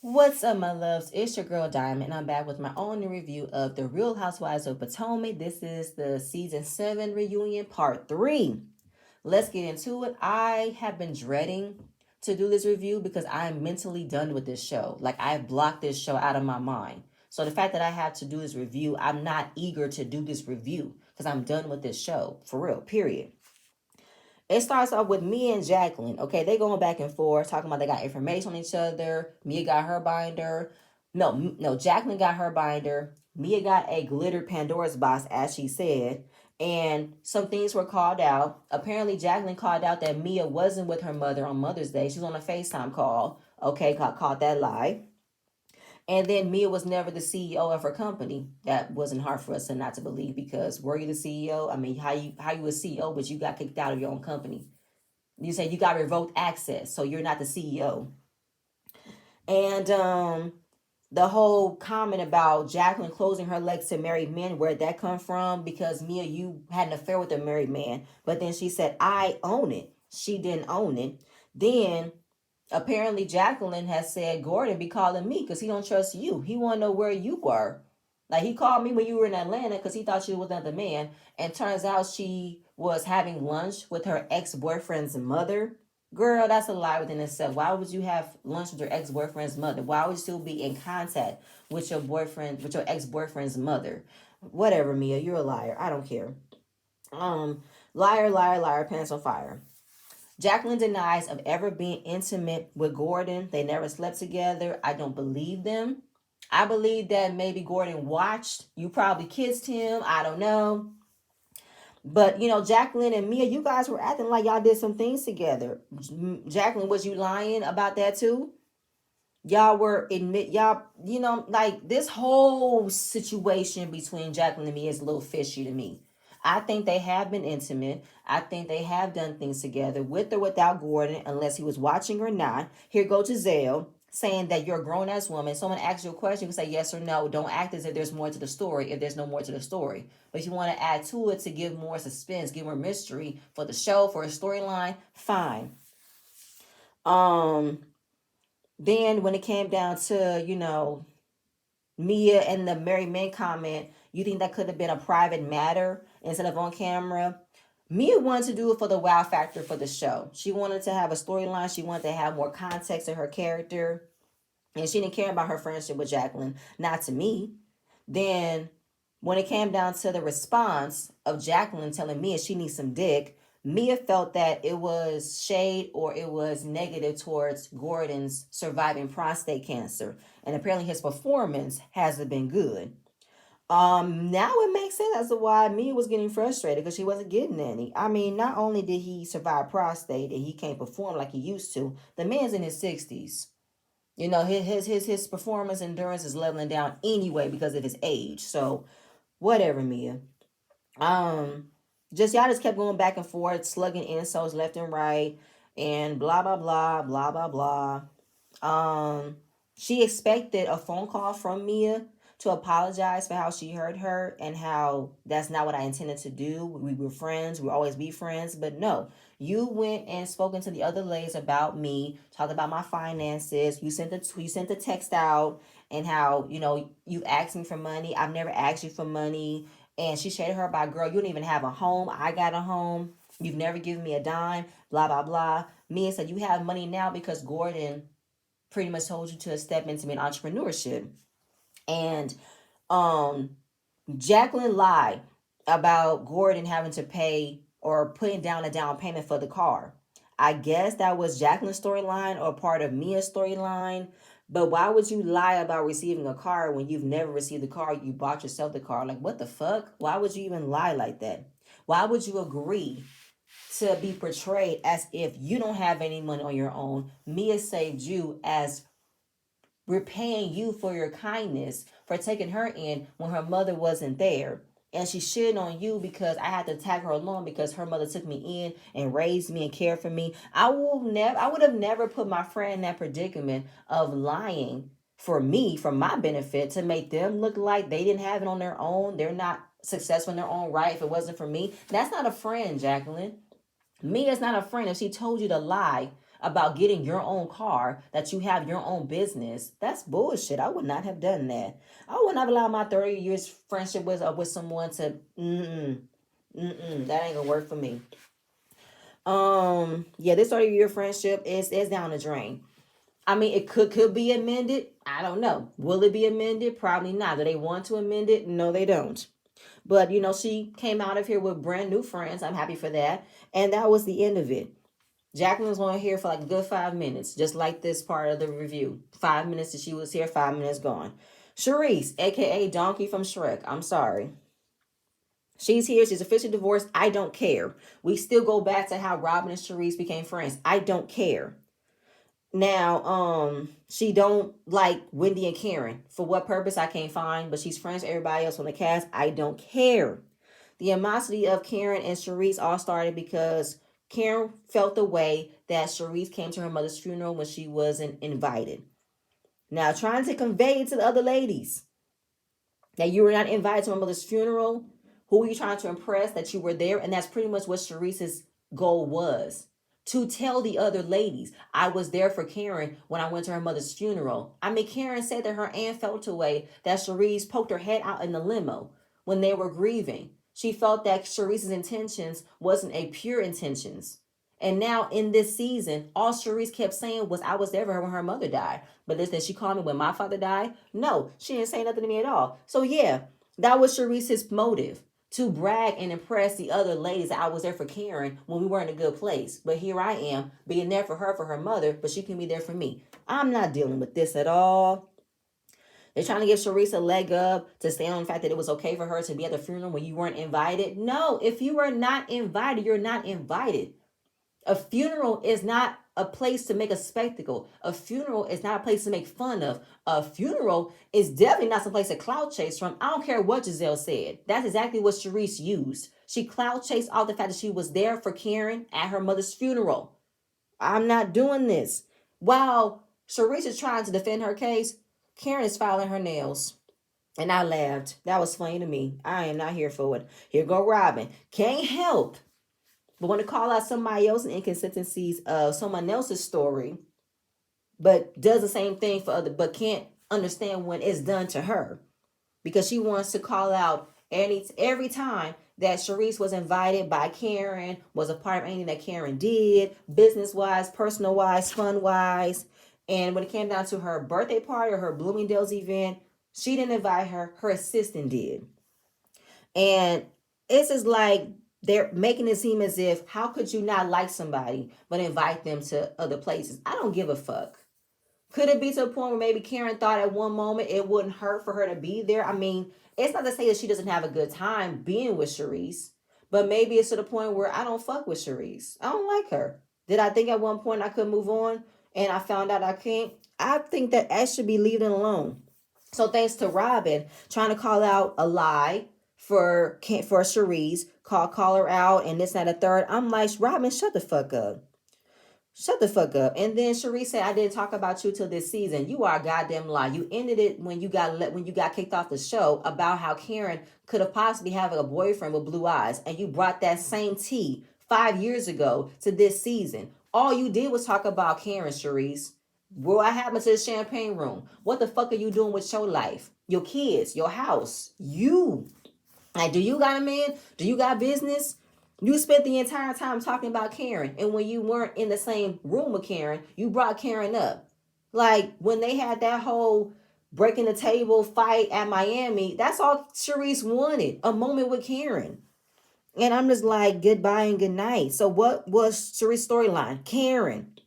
What's up, my loves? It's your girl Diamond, and I'm back with my own new review of The Real Housewives of Potomac. This is the season 7 reunion part 3. Let's get into it. I have been dreading to do this review because I'm mentally done with this show. Like, I've blocked this show out of my mind. So, the fact that I have to do this review, I'm not eager to do this review because I'm done with this show. For real, period. It starts off with Mia and Jacqueline. Okay, they going back and forth, talking about they got information on each other. Mia got her binder. No, Jacqueline got her binder. Mia got a glittered Pandora's box, as she said. And some things were called out. Apparently, Jacqueline called out that Mia wasn't with her mother on Mother's Day. She was on a FaceTime call. Okay, caught that lie. And then Mia was never the CEO of her company. That wasn't hard for us to not to believe because were you the CEO? I mean, how you a CEO, but you got kicked out of your own company? You say you got revoked access, so you're not the CEO. And the whole comment about Jacqueline closing her legs to married men, where'd that come from? Because Mia, you had an affair with a married man, but then she said, I own it. She didn't own it. Then apparently Jacqueline has said Gordon be calling me because he don't trust you. He want to know where you were. Like he called me when you were in Atlanta because he thought you was another man. And turns out she was having lunch with her ex-boyfriend's mother. Girl, that's a lie within itself. Why would you have lunch with your ex-boyfriend's mother? Why would you still be in contact with your boyfriend, with your ex-boyfriend's mother? Whatever, Mia, you're a liar. I don't care. Liar, liar, liar, pants on fire. Jacqueline denies of ever being intimate with Gordon. They never slept together. I don't believe them. I believe that maybe Gordon watched. You probably kissed him. I don't know. But Jacqueline and Mia, you guys were acting like y'all did some things together. Jacqueline, was you lying about that too? Y'all were admit y'all, like this whole situation between Jacqueline and Mia is a little fishy to me. I think they have been intimate. I think they have done things together with or without Gordon, unless he was watching or not. Here go Giselle saying that you're a grown ass woman. Someone asks you a question, you can say yes or no. Don't act as if there's more to the story if there's no more to the story. But if you want to add to it to give more suspense, give more mystery for the show, for a storyline, fine. Um, then when it came down to, Mia and the married men comment, you think that could have been a private matter instead of on camera? Mia wanted to do it for the wow factor for the show. She wanted to have a storyline. She wanted to have more context in her character. And she didn't care about her friendship with Jacqueline. Not to me. Then when it came down to the response of Jacqueline telling Mia she needs some dick, Mia felt that it was shade or it was negative towards Gordon's surviving prostate cancer. And apparently his performance hasn't been good. Now it makes sense as to why Mia was getting frustrated because she wasn't getting any. I mean, not only did he survive prostate and he can't perform like he used to, the man's in his 60s. His performance endurance is leveling down anyway because of his age. So whatever, Mia. Um, just y'all just kept going back and forth, slugging insults left and right, and blah blah blah blah blah blah. She expected a phone call from Mia to apologize for how she hurt her and how that's not what I intended to do. We were friends, we'll always be friends, but no. You went and spoken to the other ladies about me, talked about my finances. You sent the text out and how, you asked me for money. I've never asked you for money. And she shaded her by, girl, you don't even have a home. I got a home. You've never given me a dime, blah, blah, blah. Mia said, you have money now because Gordon pretty much told you to step into an entrepreneurship. And um, Jacqueline lied about Gordon having to pay or putting down a down payment for the car. I guess that was Jacqueline's storyline or part of Mia's storyline. But why would you lie about receiving a car when you've never received the car? You bought yourself the car. Like, what the fuck? Why would you even lie like that? Why would you agree to be portrayed as if you don't have any money on your own? Mia saved you as repaying you for your kindness for taking her in when her mother wasn't there. And she shitting on you because I had to tag her along because her mother took me in and raised me and cared for me. I would have never put my friend in that predicament of lying for me, for my benefit, to make them look like they didn't have it on their own. They're not successful in their own right if it wasn't for me. That's not a friend, Jacqueline. Mia's not a friend if she told you to lie about getting your own car, that you have your own business. That's bullshit. I would not have done that. I would not allow my 30 years friendship with someone to that ain't gonna work for me. Yeah, this 30-year friendship is down the drain. I mean, it could be amended. I don't know. Will it be amended? Probably not. Do they want to amend it? No, they don't. But she came out of here with brand new friends. I'm happy for that. And that was the end of it. Jacqueline was on here for like a good 5 minutes, just like this part of the review. 5 minutes that she was here, 5 minutes gone. Charisse, aka Donkey from Shrek. I'm sorry. She's here. She's officially divorced. I don't care. We still go back to how Robin and Charisse became friends. I don't care. Now, she don't like Wendy and Karen. For what purpose, I can't find, but she's friends with everybody else on the cast. I don't care. The animosity of Karen and Charisse all started because Karen felt the way that Charisse came to her mother's funeral when she wasn't invited. Now, trying to convey to the other ladies that you were not invited to my mother's funeral, who were you trying to impress that you were there? And that's pretty much what Charisse's goal was. To tell the other ladies, I was there for Karen when I went to her mother's funeral. I mean, Karen said that her aunt felt a way that Charisse poked her head out in the limo when they were grieving. She felt that Charisse's intentions wasn't a pure intentions. And now in this season, all Charisse kept saying was, I was there for her when her mother died. But this, that she called me when my father died? No, she didn't say nothing to me at all. So yeah, that was Charisse's motive, to brag and impress the other ladies that I was there for Karen when we weren't in a good place. But here I am being there for her mother, but she can be there for me. I'm not dealing with this at all. They're trying to give Charisse a leg up to stand on the fact that it was okay for her to be at the funeral when you weren't invited. No, if you were not invited, you're not invited. A funeral is not a place to make a spectacle. A funeral is not a place to make fun of. A funeral is definitely not some place to clout chase from. I don't care what Giselle said. That's exactly what Charisse used. She clout chased off the fact that she was there for Karen at her mother's funeral. I'm not doing this. While Charisse is trying to defend her case, Karen is filing her nails. And I laughed. That was funny to me. I am not here for it. Here go Robin. Can't help but want to call out somebody else's inconsistencies of someone else's story, but does the same thing for other, but can't understand when it's done to her, because she wants to call out every time that Charisse was invited by Karen, was a part of anything that Karen did, business-wise, personal-wise, fun-wise. And when it came down to her birthday party or her Bloomingdale's event, she didn't invite her. Her assistant did. And it's just like, they're making it seem as if, how could you not like somebody but invite them to other places? I don't give a fuck. Could it be to a point where maybe Karen thought at one moment it wouldn't hurt for her to be there? I mean, it's not to say that she doesn't have a good time being with Charisse, but maybe it's to the point where I don't fuck with Charisse. I don't like her. Did I think at one point I could move on and I found out I can't? I think that I should be leaving alone. So thanks to Robin trying to call out a lie for Charisse, call her out and this and that, a third. I'm like, Robin, shut the fuck up. Shut the fuck up. And then Charisse said, I didn't talk about you till this season. You are a goddamn lie. You ended it when you got kicked off the show about how Karen could have possibly had a boyfriend with blue eyes. And you brought that same tea 5 years ago to this season. All you did was talk about Karen, Charisse. What happened to the champagne room? What the fuck are you doing with your life? Your kids, your house, you. Like, do you got a man? Do you got business? You spent the entire time talking about Karen. And when you weren't in the same room with Karen, you brought Karen up. Like, when they had that whole breaking the table fight at Miami, that's all Charisse wanted. A moment with Karen. And I'm just like, goodbye and good night. So what was Charisse's storyline? Karen.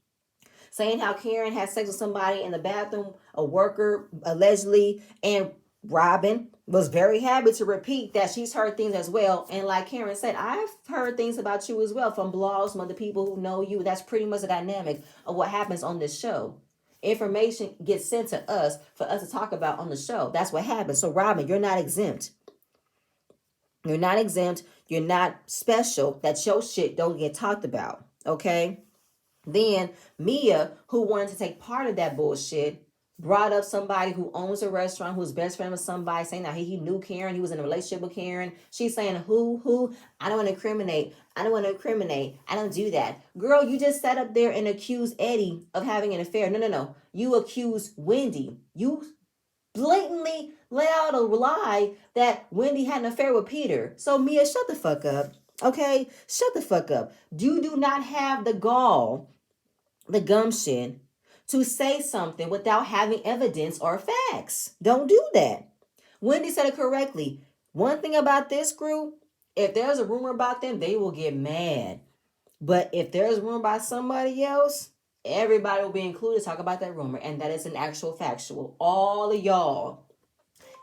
Saying how Karen had sex with somebody in the bathroom, a worker, allegedly, and Robin was very happy to repeat that she's heard things as well. And like Karen said, I've heard things about you as well from blogs, from other people who know you. That's pretty much the dynamic of what happens on this show. Information gets sent to us for us to talk about on the show. That's what happens. So Robin, you're not exempt. You're not exempt. You're not special. That your shit don't get talked about. Okay? Then Mia, who wanted to take part of that bullshit, brought up somebody who owns a restaurant, who's best friend with somebody, saying that he knew Karen, he was in a relationship with Karen. She's saying, who? I don't want to incriminate. I don't want to incriminate. I don't do that. Girl, you just sat up there and accused Eddie of having an affair. No, no, no. You accused Wendy. You blatantly let out a lie that Wendy had an affair with Peter. So Mia, shut the fuck up. Okay? Shut the fuck up. You do not have the gall, the gumption to say something without having evidence or facts. Don't do that. Wendy said it correctly. One thing about this group, if there's a rumor about them, they will get mad. But if there's a rumor about somebody else, everybody will be included to talk about that rumor. And that is an actual factual. All of y'all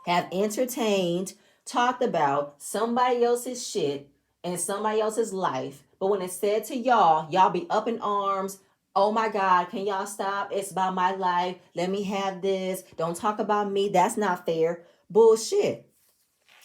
have entertained, talked about somebody else's shit and somebody else's life. But when it's said to y'all, y'all be up in arms. Oh my God, can y'all stop? It's about my life. Let me have this. Don't talk about me. That's not fair. Bullshit.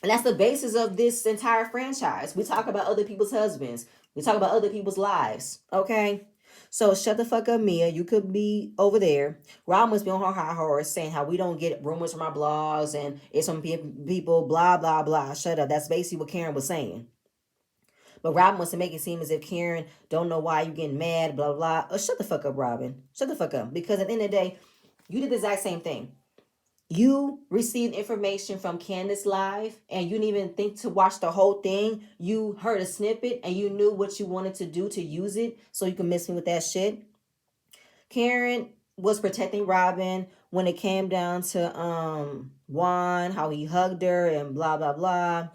And that's the basis of this entire franchise. We talk about other people's husbands. We talk about other people's lives. Okay? So shut the fuck up, Mia. You could be over there. Rob must be on her high horse saying how we don't get rumors from our blogs and it's from people, blah, blah, blah. Shut up. That's basically what Karen was saying. But Robin wants to make it seem as if Karen don't know why you getting mad, blah, blah. Shut the fuck up, Robin. Shut the fuck up. Because at the end of the day, you did the exact same thing. You received information from Candace Live and you didn't even think to watch the whole thing. You heard a snippet and you knew what you wanted to do to use it so you can miss me with that shit. Karen was protecting Robin when it came down to Juan, how he hugged her and blah blah blah.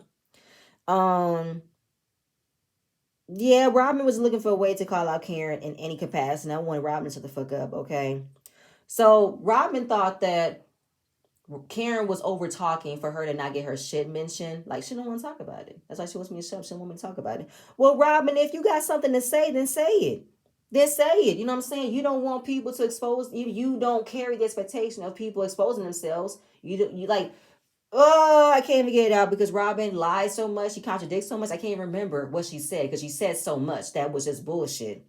Yeah, Robin was looking for a way to call out Karen in any capacity. And I want Robin to shut the fuck up, okay? So Robin thought that Karen was over talking for her to not get her shit mentioned. Like, she don't want to talk about it. That's why she wants me to shut up. She don't want me to talk about it. Well, Robin, if you got something to say, then say it. Then say it. You know what I'm saying? You don't want people to expose you. You don't carry the expectation of people exposing themselves. You like, oh, I can't even get it out because Robin lies so much. She contradicts so much. I can't even remember what she said because she said so much that was just bullshit.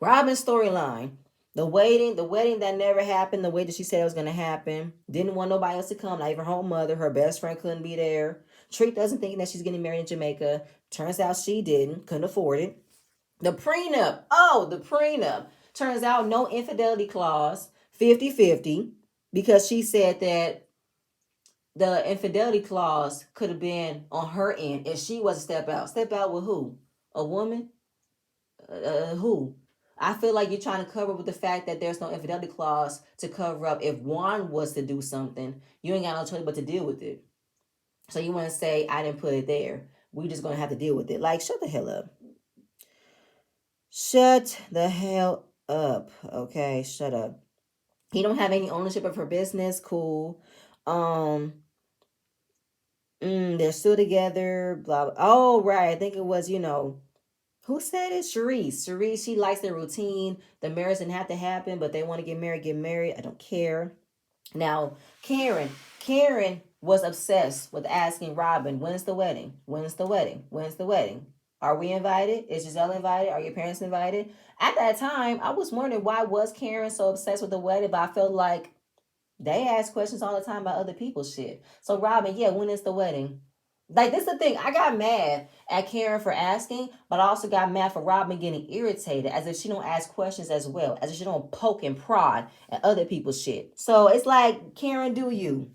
Robin's storyline. The wedding that never happened, the way that she said it was gonna happen. Didn't want nobody else to come, not even her own mother. Her best friend couldn't be there. Trick doesn't think that she's getting married in Jamaica. Turns out she didn't, couldn't afford it. The prenup. Oh, the prenup. Turns out no infidelity clause, 50-50, because she said that the infidelity clause could have been on her end if she was to step out. Step out with who? A woman? Who? I feel like you're trying to cover with the fact that there's no infidelity clause to cover up if Juan was to do something. You ain't got no choice but to deal with it. So you want to say, I didn't put it there. We just going to have to deal with it. Like, shut the hell up. Shut the hell up. Okay, shut up. He don't have any ownership of her business. Cool. They're still together. Blah, blah. Oh, right. I think it was, who said it? Sharice. Sharice, she likes their routine. The marriage didn't have to happen, but they want to get married, get married. I don't care. Now, Karen. Karen was obsessed with asking Robin, when's the wedding? When's the wedding? When's the wedding? Are we invited? Is Giselle invited? Are your parents invited? At that time, I was wondering why was Karen so obsessed with the wedding, but I felt like they ask questions all the time about other people's shit. So Robin, yeah, when is the wedding? Like, this is the thing. I got mad at Karen for asking, but I also got mad for Robin getting irritated, as if she don't ask questions as well, as if she don't poke and prod at other people's shit. So it's like, Karen, do you?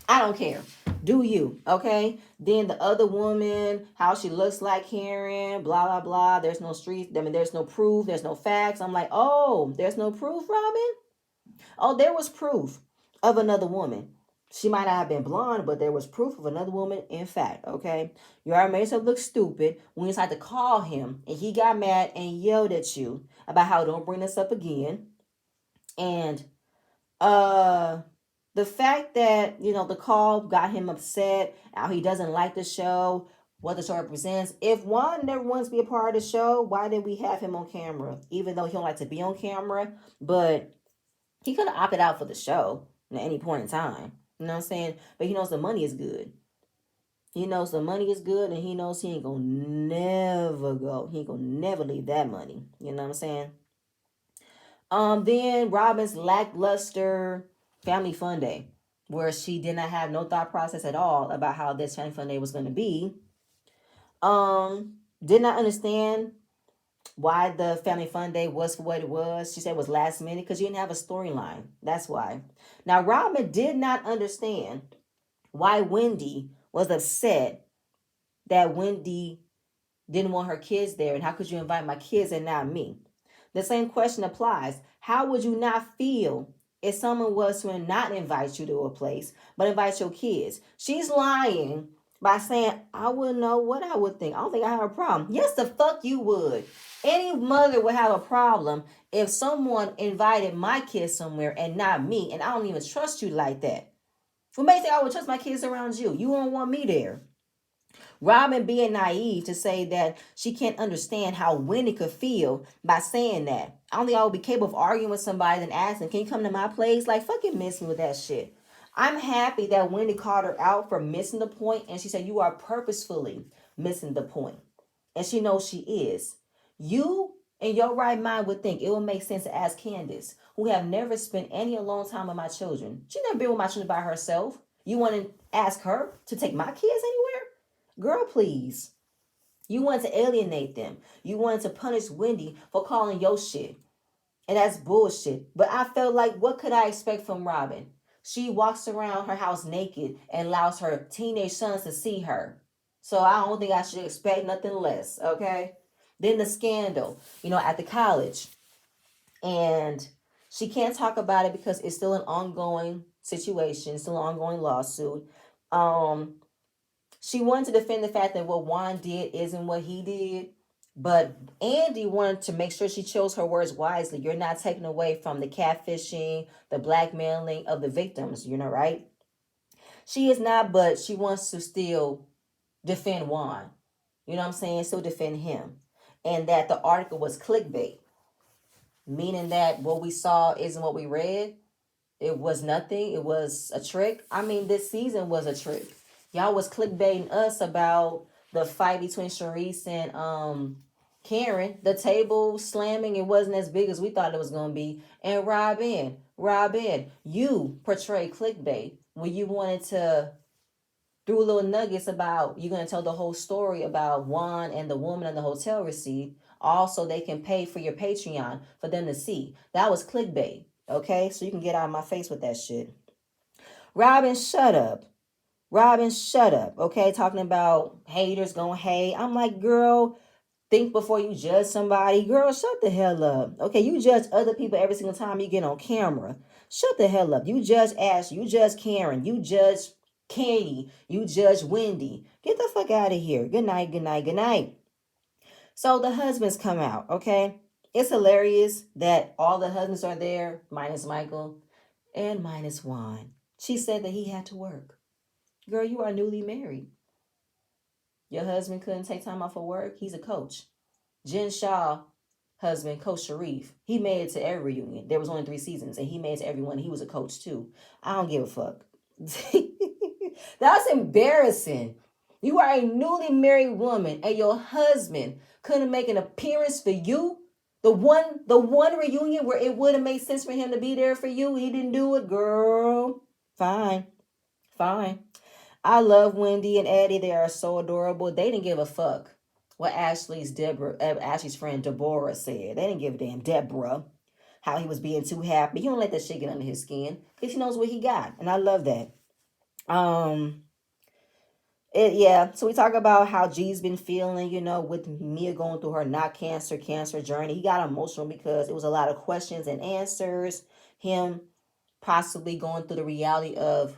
I don't care. Do you? Okay. Then the other woman, how she looks like Karen, blah blah blah. There's no street. I mean, there's no proof. There's no facts. I'm like, oh, there's no proof, Robin. Oh, there was proof of another woman. She might not have been blonde, but there was proof of another woman. In fact, okay, you already made yourself look stupid when you decided to call him and he got mad and yelled at you about how don't bring this up again. And the fact that the call got him upset, how he doesn't like the show, what the show represents. If Juan never wants to be a part of the show, why did we have him on camera? Even though he don't like to be on camera, but he could have opted out for the show at any point in time. You know what I'm saying? But he knows the money is good. He knows the money is good, and he knows he ain't gonna never go. He ain't gonna never leave that money. You know what I'm saying? Then Robin's lackluster family fun day, where she did not have no thought process at all about how this family fun day was going to be. Did not understand why the family fun day was for what it was. She said it was last minute because you didn't have a storyline. That's why. Now, Robin did not understand why Wendy was upset that Wendy didn't want her kids there, and how could you invite my kids and not me? The same question applies. How would you not feel if someone was to not invite you to a place but invite your kids? She's lying by saying, I wouldn't know what I would think. I don't think I have a problem. Yes, the fuck you would. Any mother would have a problem if someone invited my kids somewhere and not me, and I don't even trust you like that. What makes you think I would trust my kids around you? You don't want me there. Robin being naive to say that she can't understand how Wendy could feel by saying that. I don't think I would be capable of arguing with somebody and asking, can you come to my place? Like, fucking miss me with that shit. I'm happy that Wendy called her out for missing the point, and she said, you are purposefully missing the point. And she knows she is. You, in your right mind, would think it would make sense to ask Candace, who have never spent any alone time with my children. She never been with my children by herself. You want to ask her to take my kids anywhere? Girl, please. You wanted to alienate them. You wanted to punish Wendy for calling your shit. And that's bullshit. But I felt like, what could I expect from Robin? She walks around her house naked and allows her teenage sons to see her. So I don't think I should expect nothing less, okay? Then the scandal, at the college. And she can't talk about it because it's still an ongoing situation, still an ongoing lawsuit. She wanted to defend the fact that what Juan did isn't what he did. But Andy wanted to make sure she chose her words wisely. You're not taking away from the catfishing, the blackmailing of the victims, right? She is not, but she wants to still defend Juan. You know what I'm saying? Still defend him. And that the article was clickbait, meaning that what we saw isn't what we read. It was nothing. It was a trick. I mean, this season was a trick. Y'all was clickbaiting us about the fight between Sharice and Karen. The table slamming, it wasn't as big as we thought it was going to be. And Robin, you portrayed clickbait when you wanted to threw little nuggets about you're going to tell the whole story about Juan and the woman and the hotel receipt. Also, they can pay for your Patreon for them to see. That was clickbait. Okay, so you can get out of my face with that shit. Robin, shut up. Robin, shut up. Okay, talking about haters going hate. I'm like, girl, think before you judge somebody. Girl, shut the hell up. Okay, you judge other people every single time you get on camera. Shut the hell up. You judge Ash. You judge Karen. You judge Katie. You judge Wendy. Get the fuck out of here. Good night, good night, good night. So the husbands come out, okay? It's hilarious that all the husbands are there, minus Michael and minus Juan. She said that he had to work. Girl, you are newly married. Your husband couldn't take time off of work. He's a coach. Jen Shaw, husband, Coach Sharif, he made it to every reunion. There was only 3 seasons, and he made it to every one. He was a coach too. I don't give a fuck. That's embarrassing. You are a newly married woman, and your husband couldn't make an appearance for you. The one reunion where it would have made sense for him to be there for you, he didn't do it, girl. Fine. I love Wendy and Eddie. They are so adorable. They didn't give a fuck what Ashley's friend Deborah said. They didn't give a damn. Deborah, how he was being too happy. He don't let that shit get under his skin because he knows what he got, and I love that. So we talk about how G's been feeling, with Mia going through her not cancer journey. He got emotional because it was a lot of questions and answers. Him possibly going through the reality of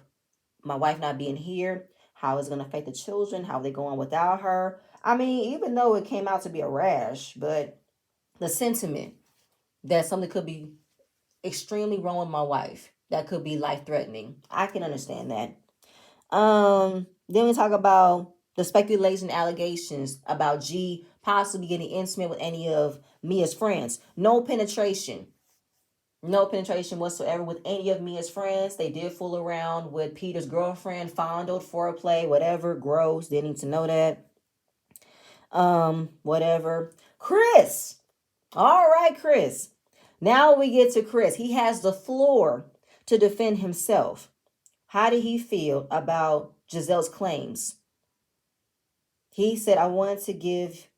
my wife not being here, how it's going to affect the children, how they go on without her. I mean, even though it came out to be a rash, but the sentiment that something could be extremely wrong with my wife, that could be life-threatening. I can understand that. Then we talk about the speculation allegations about G possibly getting intimate with any of Mia's friends. No penetration whatsoever with any of Mia's friends. They did fool around with Peter's girlfriend, fondled, foreplay, whatever. Gross. They need to know that. Whatever. Chris. All right, Chris. Now we get to Chris. He has the floor to defend himself. How did he feel about Giselle's claims? He said, I wanted to give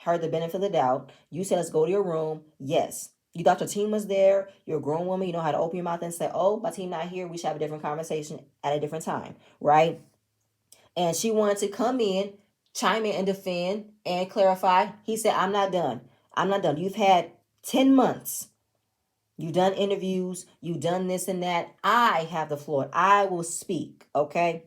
her the benefit of the doubt. You said, let's go to your room. Yes. You thought your team was there. You're a grown woman. You know how to open your mouth and say, oh, my team not here. We should have a different conversation at a different time. Right? And she wanted to come in, chime in and defend and clarify. He said, I'm not done. I'm not done. You've had 10 months. You've done interviews. You've done this and that. I have the floor. I will speak. Okay?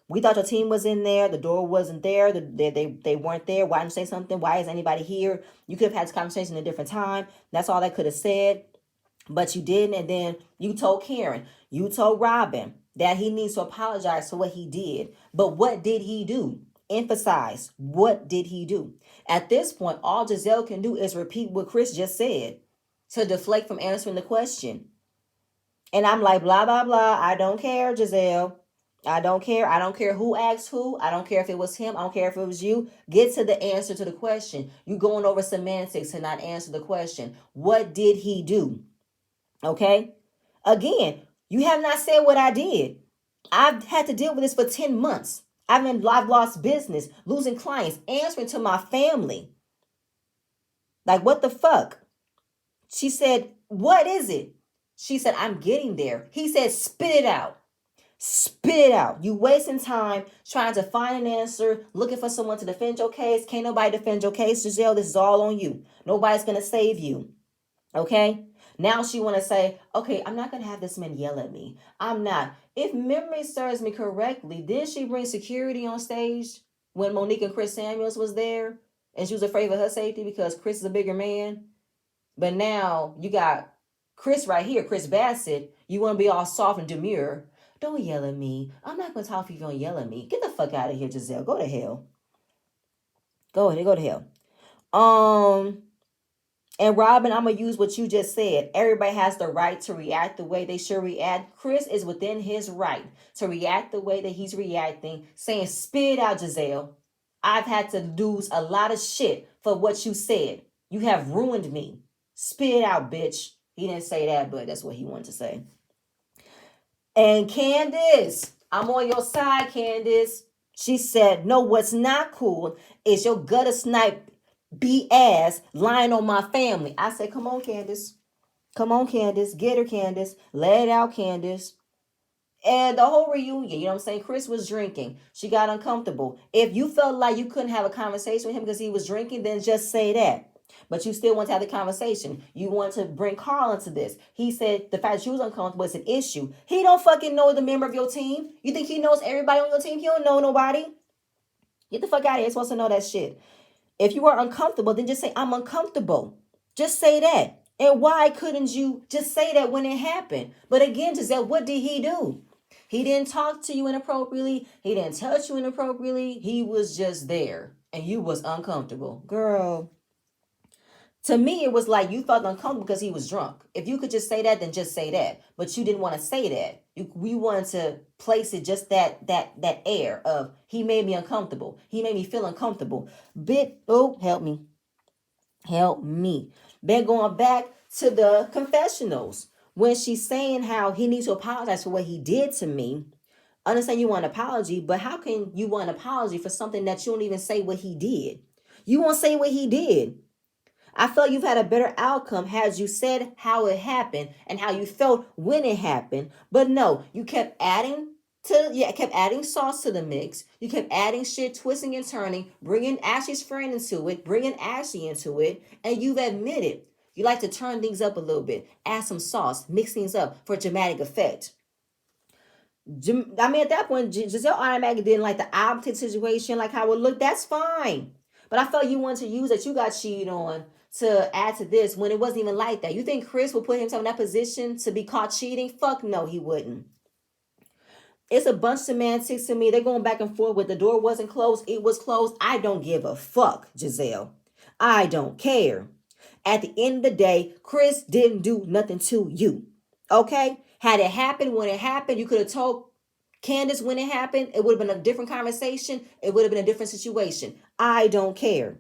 We thought your team was in there. The door wasn't there. They weren't there. Why didn't you say something? Why is anybody here? You could have had this conversation at a different time. That's all I could have said. But you didn't. And then you told Karen, you told Robin that he needs to apologize for what he did. But what did he do? Emphasize, what did he do? At this point, all Giselle can do is repeat what Chris just said to deflect from answering the question. And I'm like, blah, blah, blah. I don't care, Giselle. I don't care. I don't care who asked who. I don't care if it was him. I don't care if it was you. Get to the answer to the question. You going over semantics and not answer the question. What did he do? Okay? Again, you have not said what I did. I've had to deal with this for 10 months. I've lost business, losing clients, answering to my family. Like, what the fuck? She said, what is it? She said, I'm getting there. He said, spit it out. Spit it out. You wasting time trying to find an answer, looking for someone to defend your case. Can't nobody defend your case, Giselle. This is all on you. Nobody's going to save you. Okay? Now she want to say, okay, I'm not going to have this man yell at me. I'm not. If memory serves me correctly, did she bring security on stage when Monique and Chris Samuels was there? And she was afraid of her safety because Chris is a bigger man? But now you got Chris right here, Chris Bassett. You want to be all soft and demure. Don't yell at me. I'm not going to talk if you don't yell at me. Get the fuck out of here, Giselle. Go to hell. Go ahead. Go to hell. And Robin, I'm going to use what you just said. Everybody has the right to react the way they should react. Chris is within his right to react the way that he's reacting, saying, spit out, Giselle. I've had to lose a lot of shit for what you said. You have ruined me. Spit out, bitch. He didn't say that, but that's what he wanted to say. And Candace, I'm on your side, Candace. She said, no, what's not cool is your gutter snipe ass lying on my family. I said, come on, Candace. Come on, Candace. Get her, Candace. Let it out, Candace. And the whole reunion, you know what I'm saying? Chris was drinking. She got uncomfortable. If you felt like you couldn't have a conversation with him because he was drinking, then just say that. But you still want to have the conversation. You want to bring Carl into this. He said the fact that she was uncomfortable is an issue. He don't fucking know the member of your team. You think he knows everybody on your team? He don't know nobody. Get the fuck out of here. You're supposed to know that shit. If you are uncomfortable, then just say, I'm uncomfortable. Just say that. And why couldn't you just say that when it happened? But again, Giselle, what did he do? He didn't talk to you inappropriately. He didn't touch you inappropriately. He was just there. And you was uncomfortable. Girl. To me, it was like you felt uncomfortable because he was drunk. If you could just say that, then just say that. But you didn't want to say that. We wanted to place it just that air of he made me uncomfortable. He made me feel uncomfortable. Help me. Help me. Then going back to the confessionals. When she's saying how he needs to apologize for what he did to me. Understand you want an apology, but how can you want an apology for something that you don't even say what he did? You won't say what he did. I felt you've had a better outcome had you said how it happened and how you felt when it happened. But no, you kept adding sauce to the mix. You kept adding shit, twisting and turning, bringing Ashley's friend into it, bringing Ashley into it, and you've admitted you like to turn things up a little bit, add some sauce, mix things up for dramatic effect. I mean, at that point, Giselle automatically didn't like the opposite situation, like how it looked. That's fine. But I felt you wanted to use that you got cheated on to add to this when it wasn't even like that. You think Chris would put himself in that position to be caught cheating? Fuck no, he wouldn't. It's a bunch of semantics to me. They're going back and forth with the door wasn't closed. It was closed. I don't give a fuck, Giselle. I don't care. At the end of the day, Chris didn't do nothing to you. Okay? Had it happened when it happened, you could have told Candace when it happened. It would have been a different conversation. It would have been a different situation. I don't care.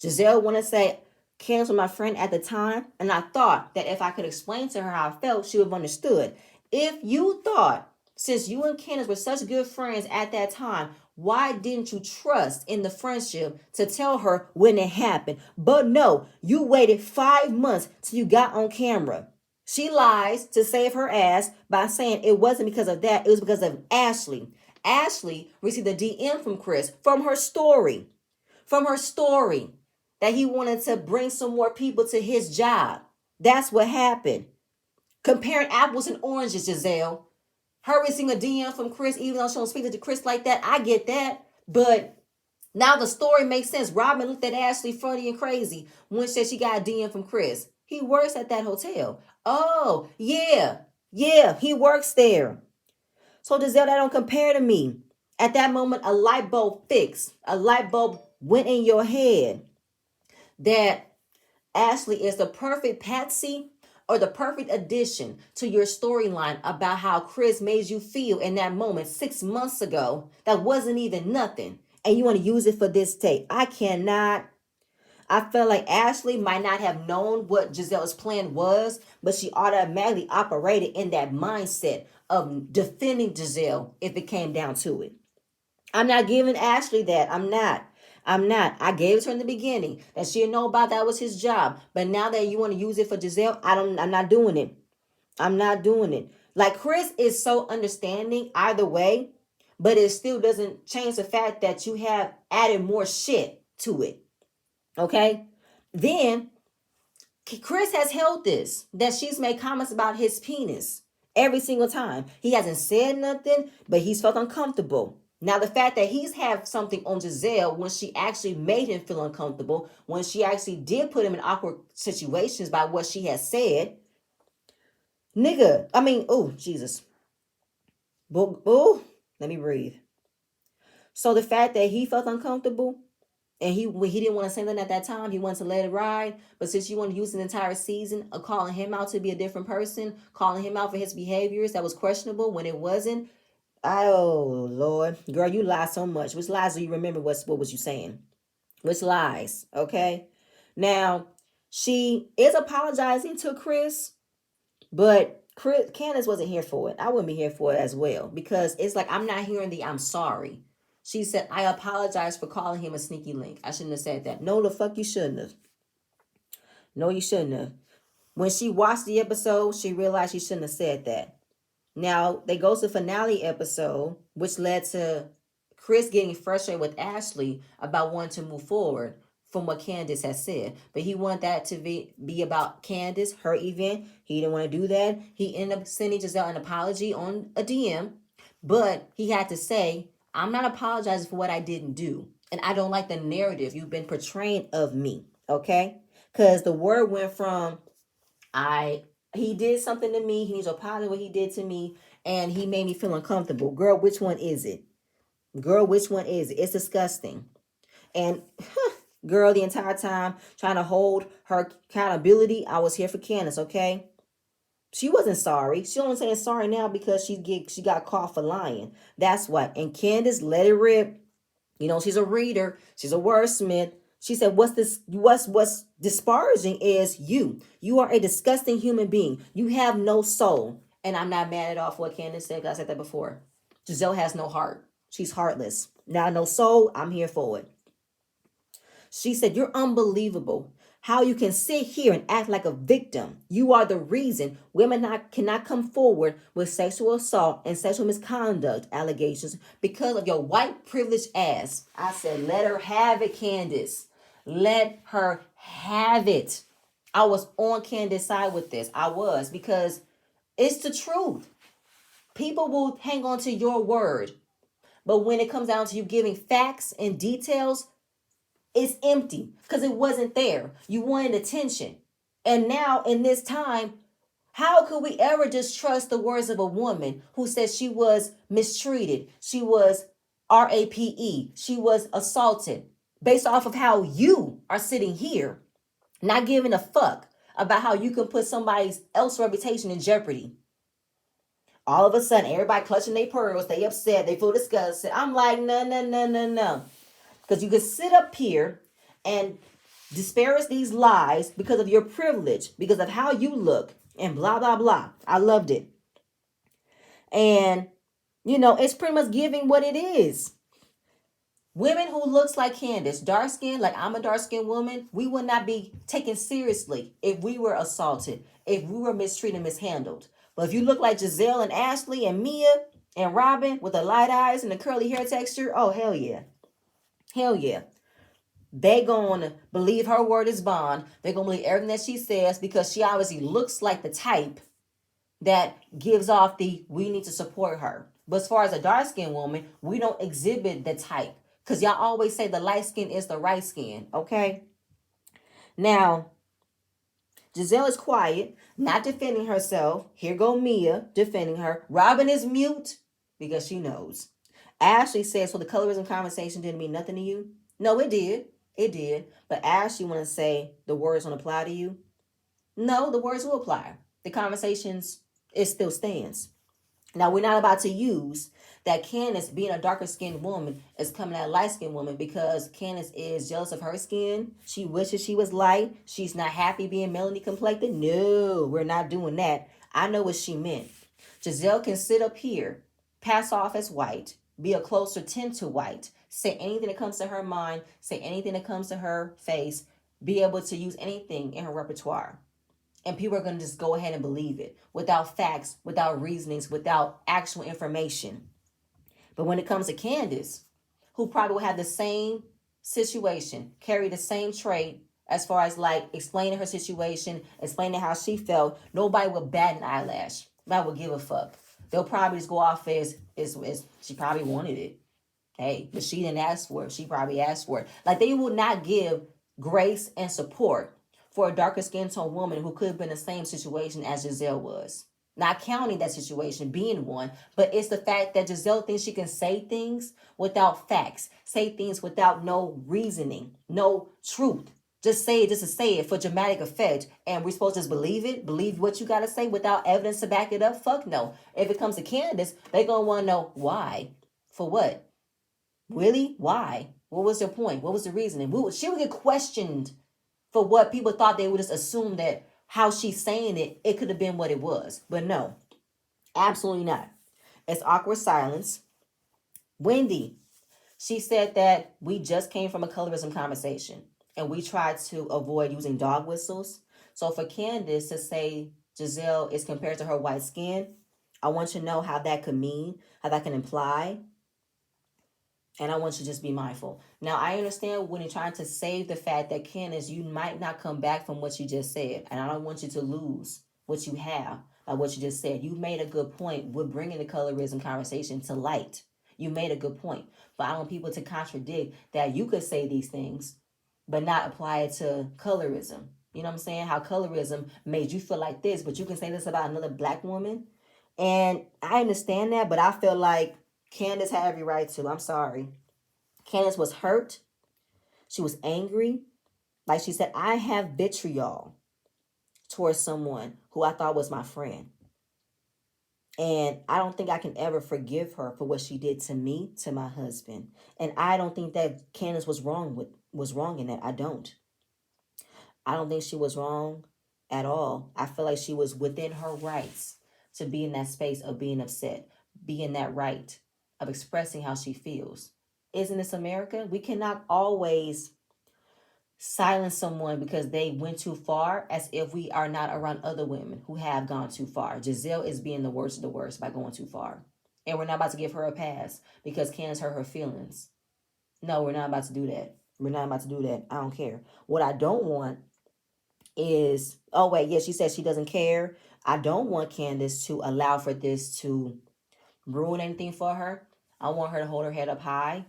Giselle want to say, Candace was my friend at the time, and I thought that if I could explain to her how I felt, she would have understood. If you thought, since you and Candace were such good friends at that time, why didn't you trust in the friendship to tell her when it happened? But no, you waited 5 months till you got on camera. She lies to save her ass by saying it wasn't because of that, it was because of Ashley. Ashley received a DM from Chris from her story that he wanted to bring some more people to his job. That's what happened. Comparing apples and oranges, Giselle. Her receiving a DM from Chris, even though she don't speak to Chris like that, I get that. But now the story makes sense. Robin looked at Ashley funny and crazy when she said she got a DM from Chris. He works at that hotel. Oh, yeah. Yeah, he works there. So Giselle, that don't compare to me. At that moment, a light bulb fixed. A light bulb went in your head that Ashley is the perfect patsy or the perfect addition to your storyline about how Chris made you feel in that moment 6 months ago that wasn't even nothing. And you want to use it for this tape. I cannot. I felt like Ashley might not have known what Giselle's plan was, but she automatically operated in that mindset of defending Giselle if it came down to it. I'm not giving Ashley that. I'm not. I gave it to her in the beginning that she didn't know about that was his job. But now that you want to use it for Giselle, I'm not doing it. I'm not doing it. Like Chris is so understanding either way, but it still doesn't change the fact that you have added more shit to it. Okay? Then Chris has held this that she's made comments about his penis every single time. He hasn't said nothing, but he's felt uncomfortable. Now, the fact that he's had something on Giselle when she actually made him feel uncomfortable, when she actually did put him in awkward situations by what she has said, oh, Jesus. Oh, let me breathe. So the fact that he felt uncomfortable, and he didn't want to say nothing at that time. He wanted to let it ride. But since you want to use an entire season of calling him out to be a different person, calling him out for his behaviors that was questionable when it wasn't. Oh, Lord. Girl, you lie so much. Which lies do you remember what was you saying? Which lies, okay? Now, she is apologizing to Chris, but Candace wasn't here for it. I wouldn't be here for it as well. Because it's like, I'm not hearing the I'm sorry. She said, I apologize for calling him a sneaky link. I shouldn't have said that. No, the fuck you shouldn't have. No, you shouldn't have. When she watched the episode, she realized she shouldn't have said that. Now, they go to the finale episode, which led to Chris getting frustrated with Ashley about wanting to move forward from what Candace has said. But he wanted that to be about Candace, her event. He didn't want to do that. He ended up sending Giselle an apology on a DM. But he had to say, I'm not apologizing for what I didn't do. And I don't like the narrative you've been portraying of me. Okay? Because the word went from he did something to me, he needs to apologize what he did to me, and he made me feel uncomfortable. Girl, which one is it? Girl, which one is it? It's disgusting. And girl, the entire time trying to hold her accountability, I was here for Candace, okay? She wasn't sorry. She only saying sorry now because she got caught for lying. That's what. And Candace let it rip. You know, she's a reader. She's a wordsmith. She said, what's disparaging is you. You are a disgusting human being. You have no soul. And I'm not mad at all for what Candace said, because I said that before. Giselle has no heart. She's heartless. Now, no soul, I'm here for it. She said, you're unbelievable. How you can sit here and act like a victim. You are the reason women cannot come forward with sexual assault and sexual misconduct allegations because of your white privileged ass. I said, let her have it, Candace. Let her have it. I was on Candace's side with this. I was, because it's the truth. People will hang on to your word. But when it comes down to you giving facts and details, it's empty because it wasn't there. You wanted attention. And now in this time, how could we ever just trust the words of a woman who said she was mistreated? She was RAPE. She was assaulted based off of how you are sitting here, not giving a fuck about how you can put somebody else's reputation in jeopardy. All of a sudden, everybody clutching their pearls. They upset. They feel disgusted. I'm like, no. Because you can sit up here and disparage these lies because of your privilege, because of how you look, and blah, blah, blah. I loved it. And, it's pretty much giving what it is. Women who looks like Candace, dark skin, like I'm a dark skinned woman, we would not be taken seriously if we were assaulted, if we were mistreated, mishandled. But if you look like Giselle and Ashley and Mia and Robin with the light eyes and the curly hair texture, oh hell yeah. Hell yeah. They gonna believe her word is bond. They're gonna believe everything that she says because she obviously looks like the type that gives off the we need to support her. But as far as a dark skinned woman, we don't exhibit the type. Because y'all always say the light skin is the right skin. Okay. Now, Giselle is quiet, not defending herself. Here go Mia defending her. Robin is mute because she knows. Ashley says, so the colorism conversation didn't mean nothing to you? No, it did. It did. But Ashley want to say the words don't apply to you? No, the words will apply. The conversations, it still stands. Now, we're not about to use that Candace, being a darker skinned woman, is coming at a light skinned woman because Candace is jealous of her skin. She wishes she was light. She's not happy being Melanie complected. No, we're not doing that. I know what she meant. Giselle can sit up here, pass off as white, be a closer tint to white, say anything that comes to her mind, say anything that comes to her face, be able to use anything in her repertoire. And people are going to just go ahead and believe it without facts, without reasonings, without actual information. But when it comes to Candace, who probably will have the same situation, carry the same trait as far as like explaining her situation, explaining how she felt, nobody will bat an eyelash. Nobody will give a fuck. They'll probably just go off as she probably wanted it. Hey, but she didn't ask for it. She probably asked for it. Like they will not give grace and support for a darker skin tone woman who could have been in the same situation as Giselle was. Not counting that situation being one, but it's the fact that Giselle thinks she can say things without facts, say things without no reasoning, no truth. Just say it just to say it for dramatic effect. And we're supposed to just believe it, believe what you got to say without evidence to back it up? Fuck no. If it comes to Candace, they're going to want to know why. For what? Really? Why? What was their point? What was the reasoning? She would get questioned for what people thought. They would just assume that how she's saying it, it could have been what it was. But no, absolutely not. It's awkward silence. Wendy, she said that we just came from a colorism conversation and we tried to avoid using dog whistles. So for Candace to say Giselle is compared to her white skin, I want you to know how that could mean, how that can imply. And I want you to just be mindful. Now, I understand when you're trying to save the fact that Candace, you might not come back from what you just said. And I don't want you to lose what you have by what you just said. You made a good point with bringing the colorism conversation to light. You made a good point. But I don't want people to contradict that you could say these things, but not apply it to colorism. You know what I'm saying? How colorism made you feel like this, but you can say this about another black woman. And I understand that, but I feel like Candace had every right to. I'm sorry. Candace was hurt. She was angry. Like she said, I have vitriol towards someone who I thought was my friend. And I don't think I can ever forgive her for what she did to me, to my husband. And I don't think that Candace was wrong in that. I don't think she was wrong at all. I feel like she was within her rights to be in that space of being upset, be in that right of expressing how she feels. Isn't this America? We cannot always silence someone because they went too far as if we are not around other women who have gone too far. Giselle is being the worst of the worst by going too far. And we're not about to give her a pass because Candace hurt her feelings. No, we're not about to do that. We're not about to do that. I don't care. What I don't want is, oh wait, yeah, she said she doesn't care. I don't want Candace to allow for this to ruin anything for her. I want her to hold her head up high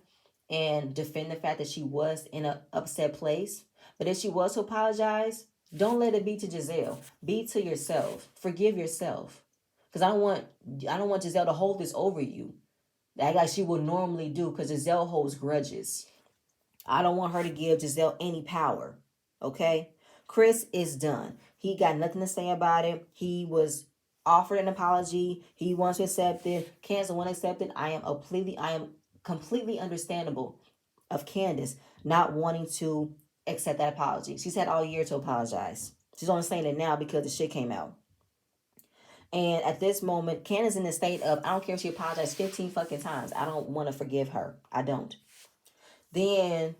and defend the fact that she was in an upset place. But if she was to apologize, don't let it be to Giselle. Be to yourself. Forgive yourself. Because I don't want Giselle to hold this over you. Like she would normally do, because Giselle holds grudges. I don't want her to give Giselle any power. Okay? Chris is done. He got nothing to say about it. He was offered an apology. He wants to accept it. Candace won't accept it. I am completely understandable of Candace not wanting to accept that apology. She's had all year to apologize. She's only saying it now because the shit came out. And at this moment, Candace in the state of, I don't care if she apologized 15 fucking times. I don't want to forgive her. I don't. Then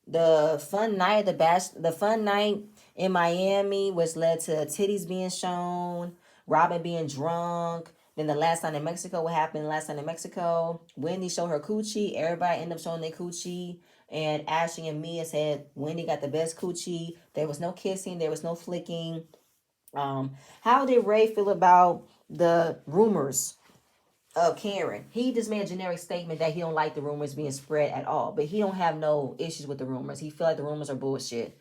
the fun night, the fun night in Miami, which led to titties being shown, Robin being drunk. Then the last night in Mexico, what happened last night in Mexico? Wendy showed her coochie. Everybody ended up showing their coochie. And Ashley and Mia said Wendy got the best coochie. There was no kissing. There was no flicking. How did Ray feel about the rumors of Karen? He just made a generic statement that he don't like the rumors being spread at all, but he don't have no issues with the rumors. He feel like the rumors are bullshit.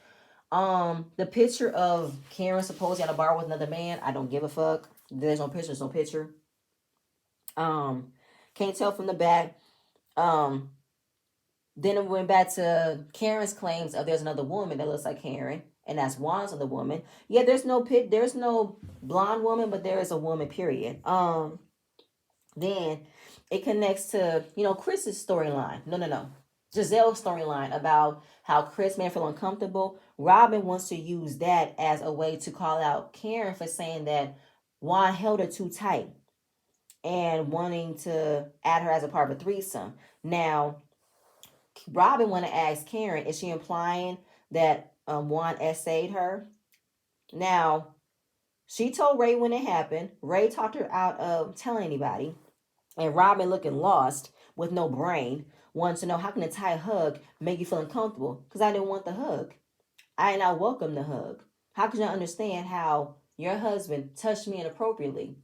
The picture of Karen supposedly at a bar with another man, I don't give a fuck. There's no picture, there's no picture. Can't tell from the back. Then it went back to Karen's claims of there's another woman that looks like Karen, and that's Juan's other woman. Yeah, there's no blonde woman, but there is a woman, period. Then it connects to, Chris's storyline. No. Giselle's storyline about how Chris made her feel uncomfortable. Robin wants to use that as a way to call out Karen for saying that Juan held her too tight and wanting to add her as a part of a threesome. Now, Robin want to ask Karen, is she implying that Juan essayed her? Now, she told Ray when it happened. Ray talked her out of telling anybody. And Robin, looking lost with no brain, wanted to know, how can a tight hug make you feel uncomfortable? Because I didn't want the hug. I did not welcome the hug. How could you understand how your husband touched me inappropriately?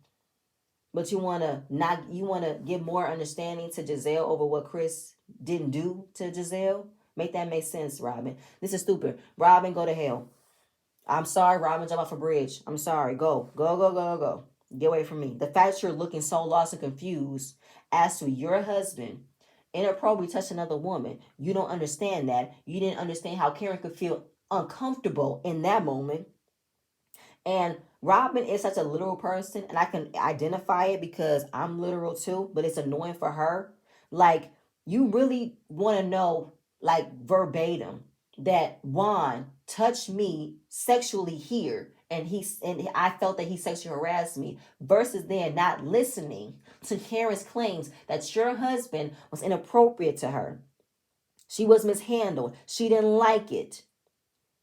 But you want to give more understanding to Giselle over what Chris didn't do to Giselle? Make that make sense, Robin. This is stupid. Robin, go to hell. I'm sorry, Robin, jump off a bridge. I'm sorry. Go. Get away from me. The fact that you're looking so lost and confused as to your husband inappropriately touch another woman, you don't understand that. You didn't understand how Karen could feel uncomfortable in that moment. And Robin is such a literal person, and I can identify it because I'm literal too, but it's annoying for her. Like, you really want to know, like, verbatim, that Juan touched me sexually here, and I felt that he sexually harassed me, versus then not listening to Karen's claims that your husband was inappropriate to her. She was mishandled. She didn't like it.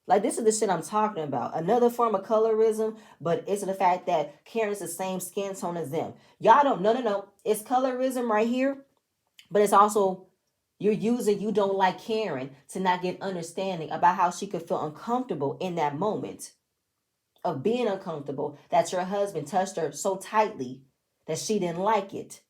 Like, this is the shit I'm talking about. Another form of colorism, but it's the fact that Karen's the same skin tone as them. Y'all don't, no. It's colorism right here, but it's also you're using you don't like Karen to not get understanding about how she could feel uncomfortable in that moment of being uncomfortable that your husband touched her so tightly that she didn't like it.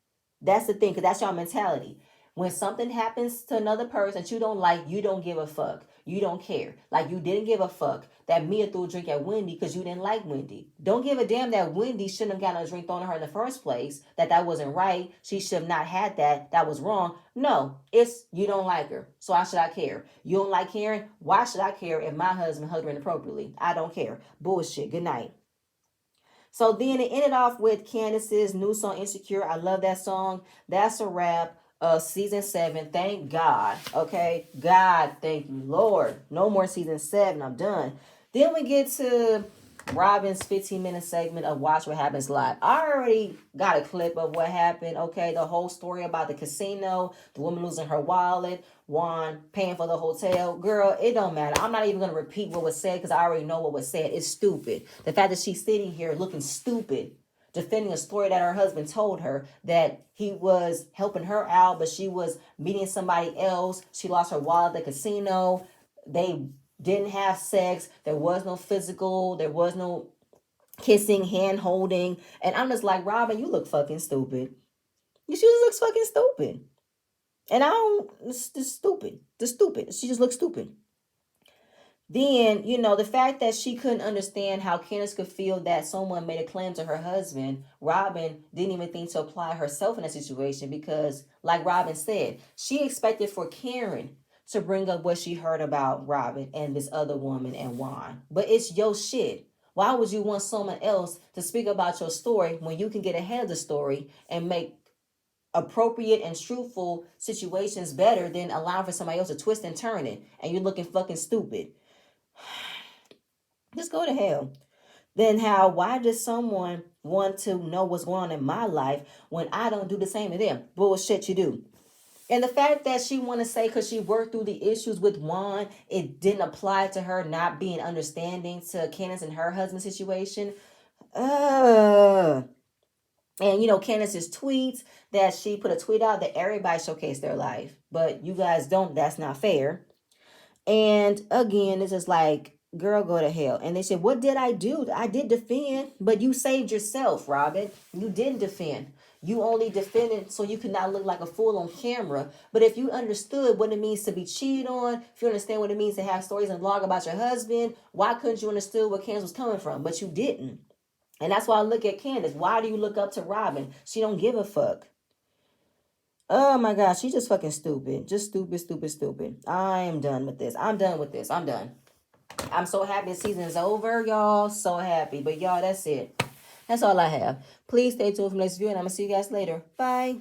That's the thing, because that's your mentality. When something happens to another person that you don't like, you don't give a fuck. You don't care. Like, you didn't give a fuck that Mia threw a drink at Wendy because you didn't like Wendy. Don't give a damn that Wendy shouldn't have gotten a drink thrown at her in the first place, that wasn't right. She should have not had that. That was wrong. No, it's you don't like her. So why should I care? You don't like Karen? Why should I care if my husband hugged her inappropriately? I don't care. Bullshit. Good night. So then it ended off with Candace's new song, Insecure. I love that song. That's a wrap. Season 7. Thank God. Okay. God, thank you, Lord. No more season 7. I'm done. Then we get to Robin's 15-minute segment of Watch What Happens Live. I already got a clip of what happened. Okay. The whole story about the casino, the woman losing her wallet, Juan paying for the hotel. Girl, it don't matter. I'm not even going to repeat what was said because I already know what was said. It's stupid. The fact that she's sitting here looking stupid, defending a story that her husband told her that he was helping her out, but she was meeting somebody else. She lost her wallet at the casino. They didn't have sex. There was no physical. There was no kissing, hand holding. And I'm just like, Robin, you look fucking stupid. She just looks fucking stupid. And I don't, it's just stupid. Just stupid. She just looks stupid. Then, the fact that she couldn't understand how Candace could feel that someone made a claim to her husband, Robin didn't even think to apply herself in that situation because, like Robin said, she expected for Karen to bring up what she heard about Robin and this other woman and Juan. But it's your shit. Why would you want someone else to speak about your story when you can get ahead of the story and make appropriate and truthful situations better than allowing for somebody else to twist and turn it and you're looking fucking stupid? Just go to hell. Then why does someone want to know what's going on in my life when I don't do the same to them? Bullshit you do. And the fact that she want to say because she worked through the issues with Juan, it didn't apply to her not being understanding to Candace and her husband's situation. And Candace's tweets, that she put a tweet out that everybody showcased their life, but you guys don't. That's not fair. And again, it's just like, girl, go to hell. And they said, what did I do? I did defend, but you saved yourself, Robin. You didn't defend. You only defended so you could not look like a fool on camera. But if you understood what it means to be cheated on, if you understand what it means to have stories and blog about your husband, why couldn't you understand where Candace was coming from? But you didn't. And that's why I look at Candace. Why do you look up to Robin? She don't give a fuck. Oh my gosh, she's just fucking stupid. Just stupid, stupid, stupid. I am done with this. I'm done with this. I'm done. I'm so happy the season is over, y'all. So happy. But y'all, that's it. That's all I have. Please stay tuned for the next video, and I'm going to see you guys later. Bye.